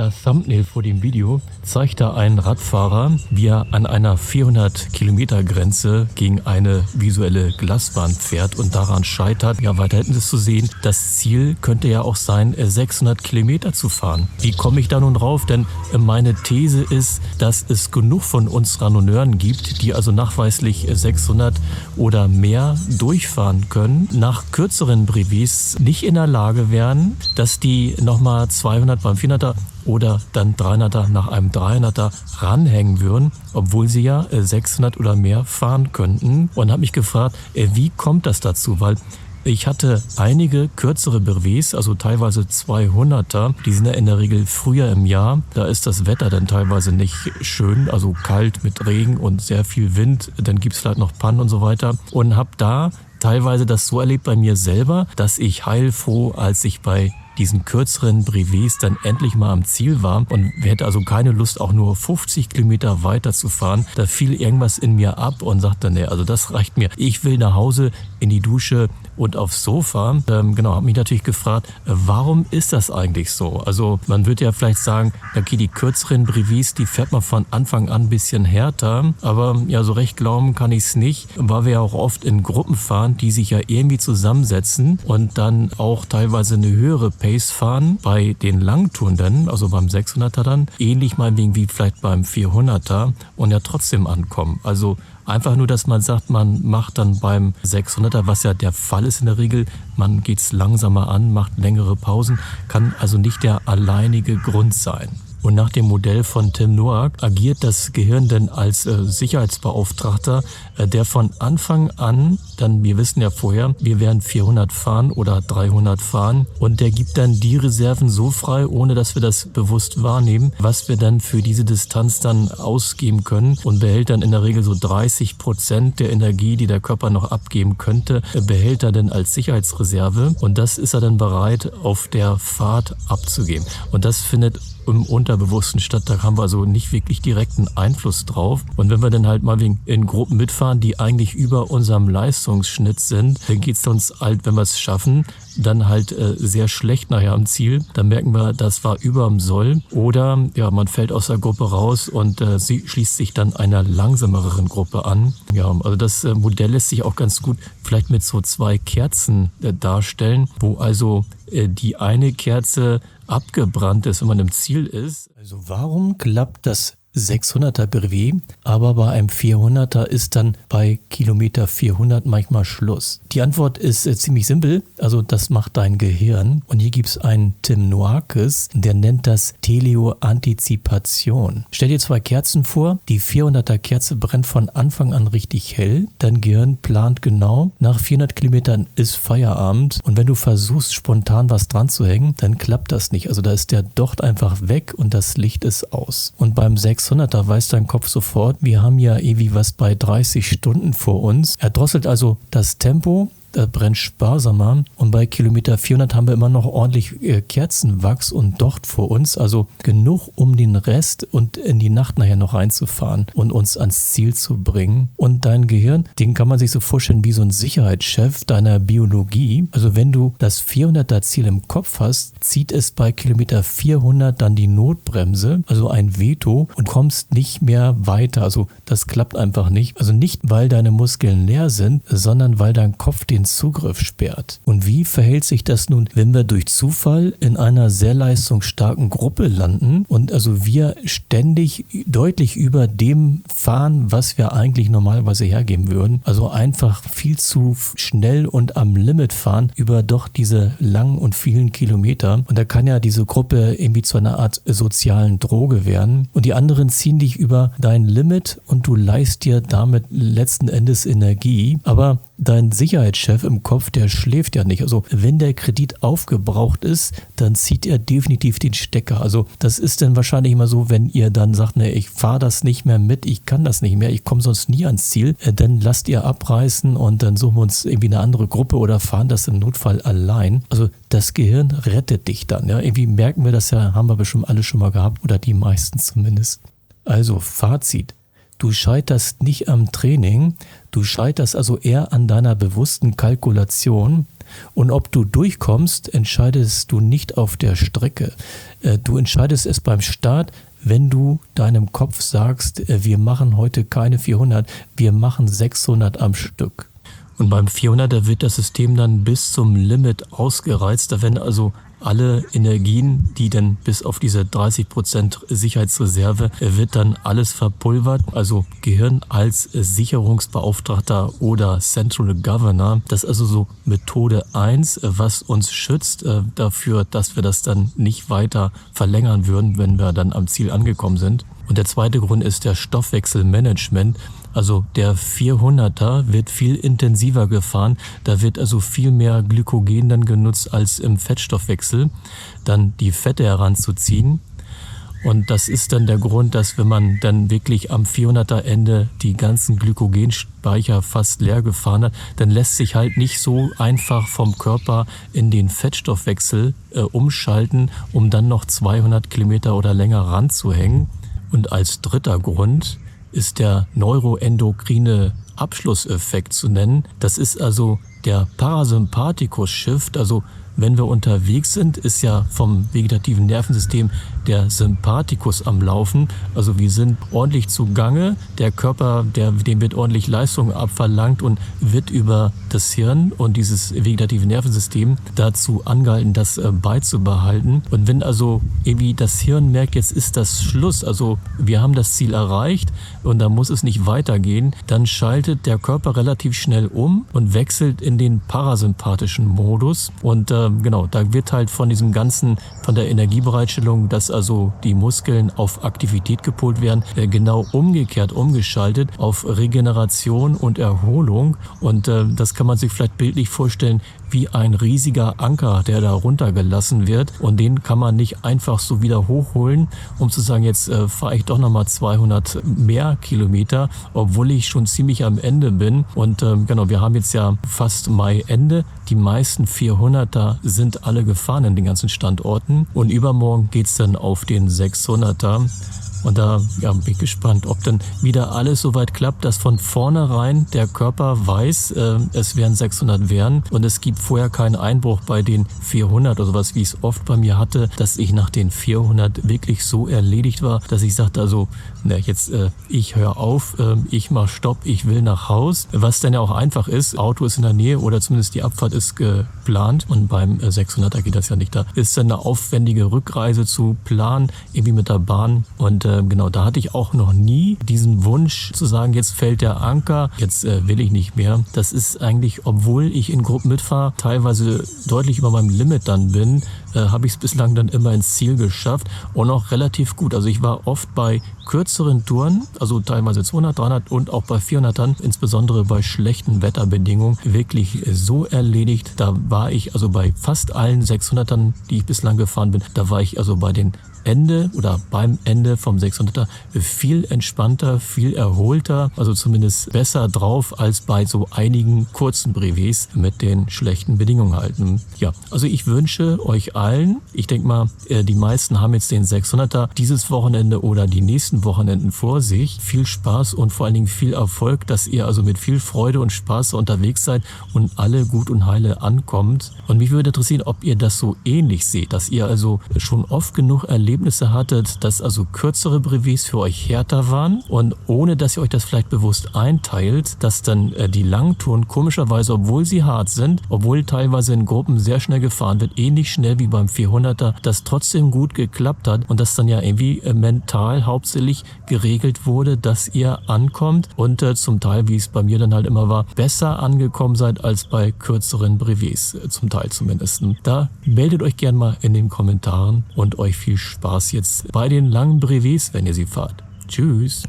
Das Thumbnail vor dem Video zeigt da einen Radfahrer, wie er an einer 400-Kilometer-Grenze gegen eine visuelle Glaswand fährt und daran scheitert. Ja, weiter hinten ist zu sehen, das Ziel könnte ja auch sein, 600 Kilometer zu fahren. Wie komme ich da nun drauf? Denn meine These ist, dass es genug von uns Randonneuren gibt, die also nachweislich 600 oder mehr durchfahren können, nach kürzeren Brevets nicht in der Lage wären, dass die nochmal 200 beim 400er oder dann 300er nach einem 300er ranhängen würden, obwohl sie ja 600 oder mehr fahren könnten. Und habe mich gefragt, wie kommt das dazu? Weil ich hatte einige kürzere Brevets, also teilweise 200er, die sind ja in der Regel früher im Jahr. Da ist das Wetter dann teilweise nicht schön, also kalt mit Regen und sehr viel Wind. Dann gibt es vielleicht noch Pannen und so weiter. Und habe da teilweise das so erlebt bei mir selber, dass ich heilfroh, als ich bei diesen kürzeren Brevets dann endlich mal am Ziel war und hätte also keine Lust, auch nur 50 Kilometer weiter zu fahren. Da fiel irgendwas in mir ab und sagte, nee, also das reicht mir. Ich will nach Hause, in die Dusche und aufs Sofa. Habe mich natürlich gefragt, warum ist das eigentlich so? Also man würde ja vielleicht sagen, okay, die kürzeren Brevets, die fährt man von Anfang an ein bisschen härter. Aber ja, so recht glauben kann ich es nicht, weil wir ja auch oft in Gruppen fahren, die sich ja irgendwie zusammensetzen und dann auch teilweise eine höhere Pace fahren. Bei den Langtourenden, also beim 600er dann, ähnlich meinetwegen wie vielleicht beim 400er und ja trotzdem ankommen. Also einfach nur, dass man sagt, man macht dann beim 600er, was ja der Fall ist in der Regel, man geht es langsamer an, macht längere Pausen, kann also nicht der alleinige Grund sein. Und nach dem Modell von Tim Noack agiert das Gehirn dann als Sicherheitsbeauftragter, der von Anfang an, dann, wir wissen ja vorher, wir werden 400 fahren oder 300 fahren und der gibt dann die Reserven so frei, ohne dass wir das bewusst wahrnehmen, was wir dann für diese Distanz dann ausgeben können und behält dann in der Regel so 30% der Energie, die der Körper noch abgeben könnte, behält er dann als Sicherheitsreserve und das ist er dann bereit, auf der Fahrt abzugeben. Und das findet im Unterbewussten statt, da haben wir also nicht wirklich direkten Einfluss drauf. Und wenn wir dann halt mal in Gruppen mitfahren, die eigentlich über unserem Leistungsschnitt sind, dann geht es uns halt, wenn wir es schaffen, dann halt sehr schlecht nachher am Ziel. Dann merken wir, das war über dem Soll. Oder ja, man fällt aus der Gruppe raus und sie schließt sich dann einer langsameren Gruppe an. Ja, also das Modell lässt sich auch ganz gut vielleicht mit so 2 Kerzen darstellen, wo also die eine Kerze abgebrannt ist, wenn man im Ziel ist. Also warum klappt das 600er Brevet, aber bei einem 400er ist dann bei Kilometer 400 manchmal Schluss? Die Antwort ist ziemlich simpel, also das macht dein Gehirn. Und hier gibt es einen Tim Noakes, der nennt das Teleoantizipation. Stell dir 2 Kerzen vor, die 400er Kerze brennt von Anfang an richtig hell, dein Gehirn plant genau, nach 400 Kilometern ist Feierabend und wenn du versuchst spontan was dran zu hängen, dann klappt das nicht. Also da ist der Docht einfach weg und das Licht ist aus. Und beim 600er weiß dein Kopf sofort, wir haben ja irgendwie was bei 30 Stunden vor uns. Er drosselt also das Tempo, brennt sparsamer und bei Kilometer 400 haben wir immer noch ordentlich Kerzenwachs und Docht vor uns, also genug, um den Rest und in die Nacht nachher noch reinzufahren und uns ans Ziel zu bringen. Und dein Gehirn, den kann man sich so vorstellen wie so ein Sicherheitschef deiner Biologie. Also wenn du das 400er Ziel im Kopf hast, zieht es bei Kilometer 400 dann die Notbremse, also ein Veto und kommst nicht mehr weiter. Also das klappt einfach nicht. Also nicht, weil deine Muskeln leer sind, sondern weil dein Kopf den Zugriff sperrt. Und wie verhält sich das nun, wenn wir durch Zufall in einer sehr leistungsstarken Gruppe landen und also wir ständig deutlich über dem fahren, was wir eigentlich normalerweise hergeben würden? Also einfach viel zu schnell und am Limit fahren über doch diese langen und vielen Kilometer. Und da kann ja diese Gruppe irgendwie zu einer Art sozialen Droge werden. Und die anderen ziehen dich über dein Limit und du leihst dir damit letzten Endes Energie. Aber dein Sicherheitschef im Kopf, der schläft ja nicht. Also wenn der Kredit aufgebraucht ist, dann zieht er definitiv den Stecker. Also das ist dann wahrscheinlich immer so, wenn ihr dann sagt, ne, ich fahre das nicht mehr mit, ich kann das nicht mehr, ich komme sonst nie ans Ziel, dann lasst ihr abreißen und dann suchen wir uns irgendwie eine andere Gruppe oder fahren das im Notfall allein. Also das Gehirn rettet dich dann. Ja? Irgendwie merken wir das ja, haben wir bestimmt alle schon mal gehabt oder die meisten zumindest. Also Fazit. Du scheiterst nicht am Training, du scheiterst also eher an deiner bewussten Kalkulation. Und ob du durchkommst, entscheidest du nicht auf der Strecke. Du entscheidest es beim Start, wenn du deinem Kopf sagst, wir machen heute keine 400, wir machen 600 am Stück. Und beim 400er wird das System dann bis zum Limit ausgereizt. Da werden also alle Energien, die dann bis auf diese 30% Sicherheitsreserve, wird dann alles verpulvert. Also Gehirn als Sicherungsbeauftragter oder Central Governor. Das ist also so Methode 1, was uns schützt dafür, dass wir das dann nicht weiter verlängern würden, wenn wir dann am Ziel angekommen sind. Und der zweite Grund ist der Stoffwechselmanagement. Also der 400er wird viel intensiver gefahren. Da wird also viel mehr Glykogen dann genutzt als im Fettstoffwechsel, dann die Fette heranzuziehen. Und das ist dann der Grund, dass wenn man dann wirklich am 400er Ende die ganzen Glykogenspeicher fast leer gefahren hat, dann lässt sich halt nicht so einfach vom Körper in den Fettstoffwechsel umschalten, um dann noch 200 Kilometer oder länger ranzuhängen. Und als dritter Grund ist der neuroendokrine Abschlusseffekt zu nennen. Das ist also der Parasympathikus-Shift. Also wenn wir unterwegs sind, ist ja vom vegetativen Nervensystem der Sympathikus am Laufen. Also wir sind ordentlich zugange. Der Körper, dem wird ordentlich Leistung abverlangt und wird über das Hirn und dieses vegetative Nervensystem dazu angehalten, das beizubehalten. Und wenn also irgendwie das Hirn merkt, jetzt ist das Schluss, also wir haben das Ziel erreicht und da muss es nicht weitergehen, dann schaltet der Körper relativ schnell um und wechselt in den parasympathischen Modus. Und genau, da wird halt von diesem ganzen, von der Energiebereitstellung, dass also die Muskeln auf Aktivität gepolt werden, genau umgekehrt umgeschaltet auf Regeneration und Erholung. Und das kann man sich vielleicht bildlich vorstellen wie ein riesiger Anker, der da runtergelassen wird. Und den kann man nicht einfach so wieder hochholen, um zu sagen, jetzt fahre ich doch nochmal 200 mehr Kilometer, obwohl ich schon ziemlich am Ende bin. Und genau, wir haben jetzt ja fast Mai-Ende. Die meisten 400er sind alle gefahren in den ganzen Standorten. Und übermorgen geht's dann auf den 600er. Und da bin ich gespannt, ob dann wieder alles so weit klappt, dass von vornherein der Körper weiß, es werden 600 werden und es gibt vorher keinen Einbruch bei den 400 oder sowas, wie ich es oft bei mir hatte, dass ich nach den 400 wirklich so erledigt war, dass ich sagte, also ich höre auf, ich mache Stopp, ich will nach Haus, was dann ja auch einfach ist. Auto ist in der Nähe oder zumindest die Abfahrt ist geplant und beim 600er geht das ja nicht. Da ist dann eine aufwendige Rückreise zu planen, irgendwie mit der Bahn und genau, da hatte ich auch noch nie diesen Wunsch zu sagen, jetzt fällt der Anker, jetzt will ich nicht mehr. Das ist eigentlich, obwohl ich in Gruppen mitfahre, teilweise deutlich über meinem Limit dann bin, habe ich es bislang dann immer ins Ziel geschafft und auch relativ gut. Also ich war oft bei kürzeren Touren, also teilweise 200, 300 und auch bei 400ern, insbesondere bei schlechten Wetterbedingungen, wirklich so erledigt. Da war ich also bei fast allen 600ern, die ich bislang gefahren bin, da war ich also bei den Ende oder beim Ende vom 600er viel entspannter, viel erholter, also zumindest besser drauf als bei so einigen kurzen Brevets mit den schlechten Bedingungen halten. Ja, also ich wünsche euch allen, ich denke mal, die meisten haben jetzt den 600er dieses Wochenende oder die nächsten Wochenenden vor sich. Viel Spaß und vor allen Dingen viel Erfolg, dass ihr also mit viel Freude und Spaß unterwegs seid und alle gut und heile ankommt. Und mich würde interessieren, ob ihr das so ähnlich seht, dass ihr also schon oft genug Erlebnisse hattet, dass also kürzere Brevets für euch härter waren und ohne, dass ihr euch das vielleicht bewusst einteilt, dass dann die Langtouren komischerweise, obwohl sie hart sind, obwohl teilweise in Gruppen sehr schnell gefahren wird, ähnlich schnell wie beim 400er, das trotzdem gut geklappt hat und das dann ja irgendwie mental hauptsächlich geregelt wurde, dass ihr ankommt und zum Teil, wie es bei mir dann halt immer war, besser angekommen seid als bei kürzeren Brevets, zum Teil zumindest. Da meldet euch gern mal in den Kommentaren und euch viel Spaß jetzt bei den langen Brevets, wenn ihr sie fahrt. Tschüss!